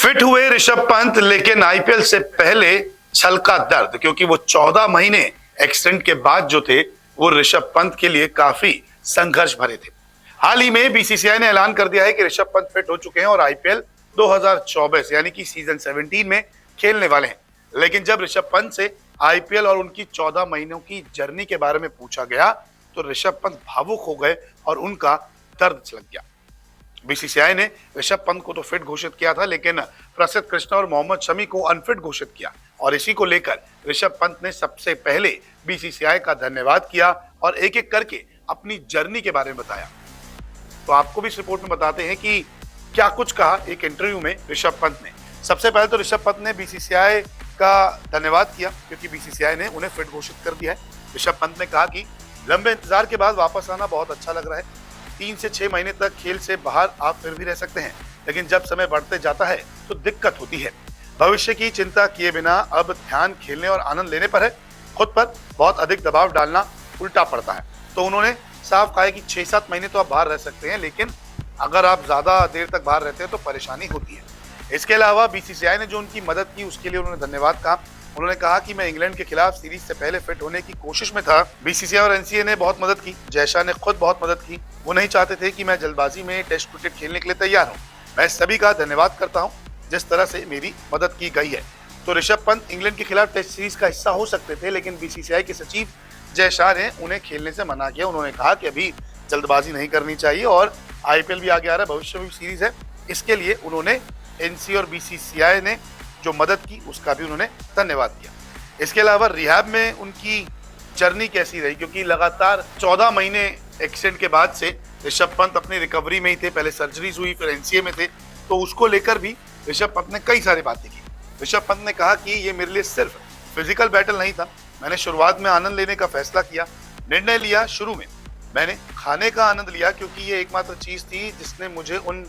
Fit हुए ऋषभ पंत, लेकिन IPL से पहले छलका दर्द, क्योंकि वो 14 महीने एक्सटेंड के बाद जो थे वो ऋषभ पंत के लिए काफी संघर्ष भरे थे। हाल ही में बीसीसीआई ने ऐलान कर दिया है कि ऋषभ पंत फिट हो चुके हैं और आईपीएल 2024 यानी कि सीजन 17 में खेलने वाले हैं। लेकिन जब ऋषभ पंत से आईपीएल और उनकी 14 महीनों की जर्नी के बारे में पूछा गया तो ऋषभ पंत भावुक हो गए और उनका दर्द छलक गया। बीसीसीआई ने ऋषभ पंत को तो फिट घोषित किया था, लेकिन प्रसिद्ध कृष्णा और मोहम्मद शमी को अनफिट घोषित किया और इसी को लेकर ऋषभ पंत ने सबसे पहले बीसीसीआई का धन्यवाद किया और एक एक करके अपनी जर्नी के बारे में बताया। तो आपको भी इस रिपोर्ट में बताते हैं कि क्या कुछ कहा एक इंटरव्यू में ऋषभ पंत ने। सबसे पहले तो ऋषभ पंत ने बीसीसीआई का धन्यवाद किया क्योंकि बीसीसीआई ने उन्हें फिट घोषित कर दिया है। ऋषभ पंत ने कहा कि लंबे इंतजार के बाद वापस आना बहुत अच्छा लग रहा है। 3 से 6 महीने तक खेल से बाहर आप फिर भी रह सकते हैं, लेकिन जब समय बढ़ते जाता है तो दिक्कत होती है। भविष्य की चिंता किए बिना अब ध्यान खेलने और आनंद लेने पर है। खुद पर बहुत अधिक दबाव डालना उल्टा पड़ता है। तो उन्होंने साफ कहा है कि 6-7 महीने तो आप बाहर रह सकते हैं, लेकिन अगर आप ज्यादा देर तक बाहर रहते हैं तो परेशानी होती है। इसके अलावा बीसीसीआई ने जो उनकी मदद की उसके लिए उन्होंने धन्यवाद कहा। उन्होंने कहा कि मैं इंग्लैंड के खिलाफ सीरीज से पहले फिट होने की कोशिश में था। बीसीसीआई और एनसीए ने बहुत मदद की। जय शाह ने खुद बहुत मदद की। वो नहीं चाहते थे कि मैं जल्दबाजी में टेस्ट क्रिकेट खेलने के लिए तैयार हूँ। मैं सभी का धन्यवाद करता हूँ जिस तरह से मेरी मदद की गई है। तो ऋषभ पंत इंग्लैंड के खिलाफ टेस्ट सीरीज का हिस्सा हो सकते थे, लेकिन बीसीसीआई के सचिव जय शाह ने उन्हें खेलने से मना किया। उन्होंने कहा कि अभी जल्दबाजी नहीं करनी चाहिए और आईपीएल भी आगे आ रहा है, भविष्य में भी सीरीज है। इसके लिए उन्होंने एनसीए और बीसीसीआई ने जो मदद की उसका भी उन्होंने धन्यवाद किया। इसके अलावा रिहैब में उनकी जर्नी कैसी रही, क्योंकि लगातार 14 महीने एक्सीडेंट के बाद से ऋषभ पंत अपनी रिकवरी में ही थे। पहले सर्जरीज हुई, फिर एनसीए में थे, तो उसको लेकर भी ऋषभ पंत ने कई सारी बातें की। ऋषभ पंत ने कहा कि ये मेरे लिए सिर्फ फिजिकल बैटल नहीं था। मैंने शुरुआत में आनंद लेने का फैसला किया, निर्णय लिया। शुरू में मैंने खाने का आनंद लिया क्योंकि ये एकमात्र चीज थी जिसने मुझे उन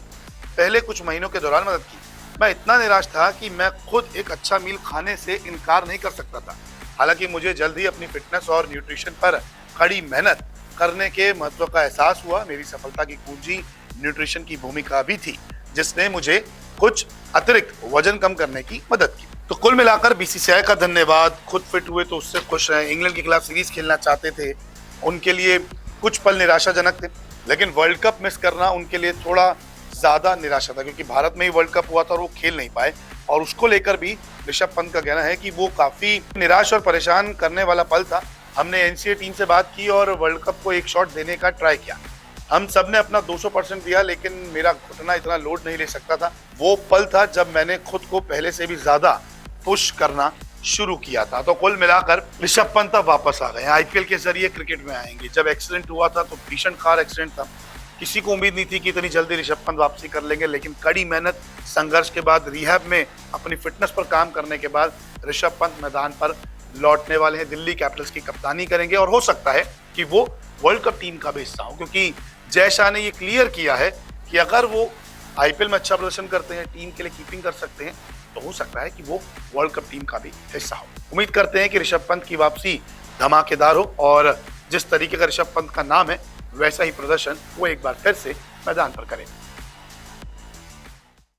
पहले कुछ महीनों के दौरान मदद की। मैं इतना निराश था कि मैं खुद एक अच्छा मील खाने से इनकार नहीं कर सकता था। हालांकि मुझे जल्द ही अपनी फिटनेस और न्यूट्रिशन पर कड़ी मेहनत करने के महत्व का एहसास हुआ। मेरी सफलता की कुंजी न्यूट्रिशन की भूमिका भी थी, जिसने मुझे कुछ अतिरिक्त वजन कम करने की मदद की। तो कुल मिलाकर बीसीसीआई का धन्यवाद। खुद फिट हुए तो उससे खुश रहे। इंग्लैंड के खिलाफ सीरीज खेलना चाहते थे, उनके लिए कुछ पल निराशाजनक थे, लेकिन वर्ल्ड कप मिस करना उनके लिए थोड़ा ज्यादा निराशा था क्योंकि भारत में ही वर्ल्ड कप हुआ था और वो खेल नहीं पाए। और उसको लेकर भी ऋषभ पंत का कहना है कि वो काफी निराश और परेशान करने वाला पल था। हमने एनसीए टीम से बात की और वर्ल्ड कप को एक शॉट देने का ट्राई किया। हम सब ने अपना 200% दिया, लेकिन मेरा घुटना इतना लोड नहीं ले सकता था। वो पल था जब मैंने खुद को पहले से भी ज्यादा पुश करना शुरू किया था। तो कुल मिलाकर ऋषभ पंत अब वापस आ गए, आईपीएल के जरिए क्रिकेट में आएंगे। जब एक्सीडेंट हुआ था तो भीषण कार एक्सीडेंट था। किसी को उम्मीद नहीं थी कि इतनी जल्दी ऋषभ पंत वापसी कर लेंगे, लेकिन कड़ी मेहनत, संघर्ष के बाद, रिहैब में अपनी फिटनेस पर काम करने के बाद ऋषभ पंत मैदान पर लौटने वाले हैं। दिल्ली कैपिटल्स की कप्तानी करेंगे और हो सकता है कि वो वर्ल्ड कप टीम का भी हिस्सा हो, क्योंकि जय शाह ने ये क्लियर किया है कि अगर वो आईपीएल में अच्छा प्रदर्शन करते हैं, टीम के लिए कीपिंग कर सकते हैं, तो हो सकता है कि वो वर्ल्ड कप टीम का भी हिस्सा हो। उम्मीद करते हैं कि ऋषभ पंत की वापसी धमाकेदार हो और जिस तरीके का ऋषभ पंत का नाम है वैसा ही प्रदर्शन वो एक बार फिर से मैदान पर करें।